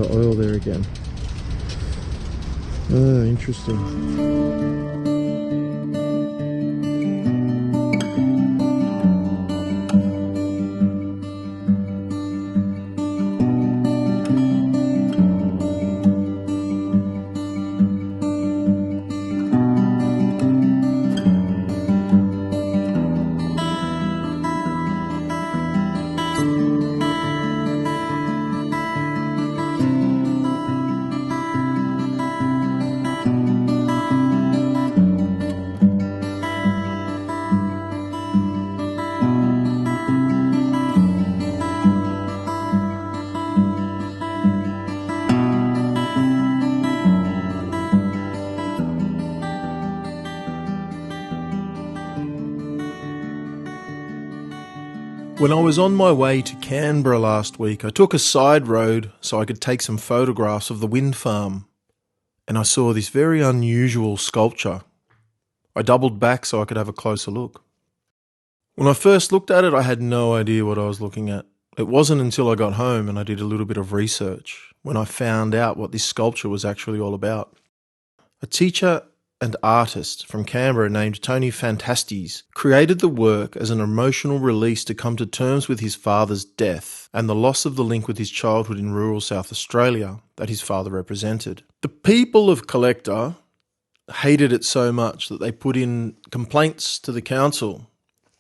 got oil there again. Oh, interesting. When I was on my way to Canberra last week, I took a side road so I could take some photographs of the wind farm, and I saw this very unusual sculpture. I doubled back so I could have a closer look. When I first looked at it, I had no idea what I was looking at. It wasn't until I got home and I did a little bit of research when I found out what this sculpture was actually all about. A teacher and artist from Canberra named Tony Fantastes created the work as an emotional release to come to terms with his father's death and the loss of the link with his childhood in rural South Australia that his father represented. The people of Collector hated it so much that they put in complaints to the council.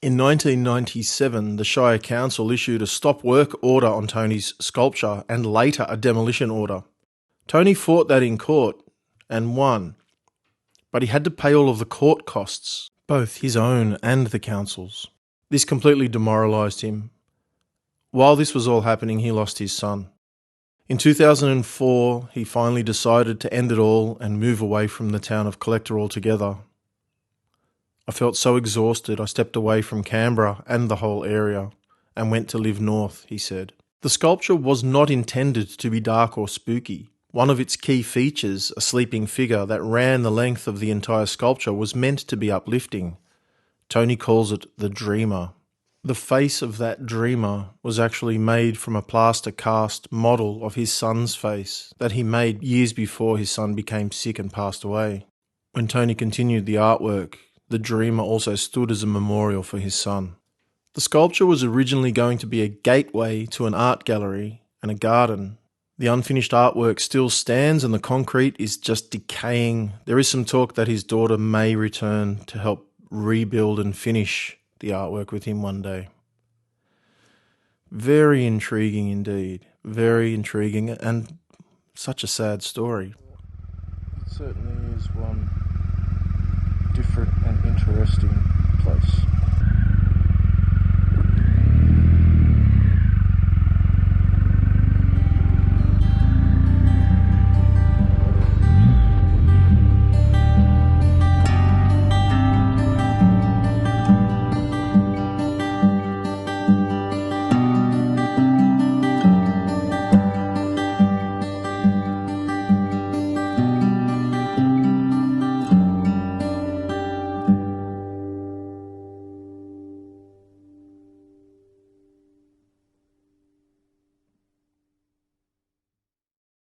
In 1997, the Shire Council issued a stop work order on Tony's sculpture and later a demolition order. Tony fought that in court and won, but he had to pay all of the court costs, both his own and the council's. This completely demoralised him. While this was all happening, he lost his son. In 2004, he finally decided to end it all and move away from the town of Collector altogether. I felt so exhausted I stepped away from Canberra and the whole area and went to live north, he said. The sculpture was not intended to be dark or spooky. One of its key features, a sleeping figure that ran the length of the entire sculpture, was meant to be uplifting. Tony calls it the dreamer. The face of that dreamer was actually made from a plaster cast model of his son's face that he made years before his son became sick and passed away. When Tony continued the artwork, the dreamer also stood as a memorial for his son. The sculpture was originally going to be a gateway to an art gallery and a garden. The unfinished artwork still stands and the concrete is just decaying. There is some talk that his daughter may return to help rebuild and finish the artwork with him one day. Very intriguing indeed. Very intriguing and such a sad story. It certainly is one different and interesting place.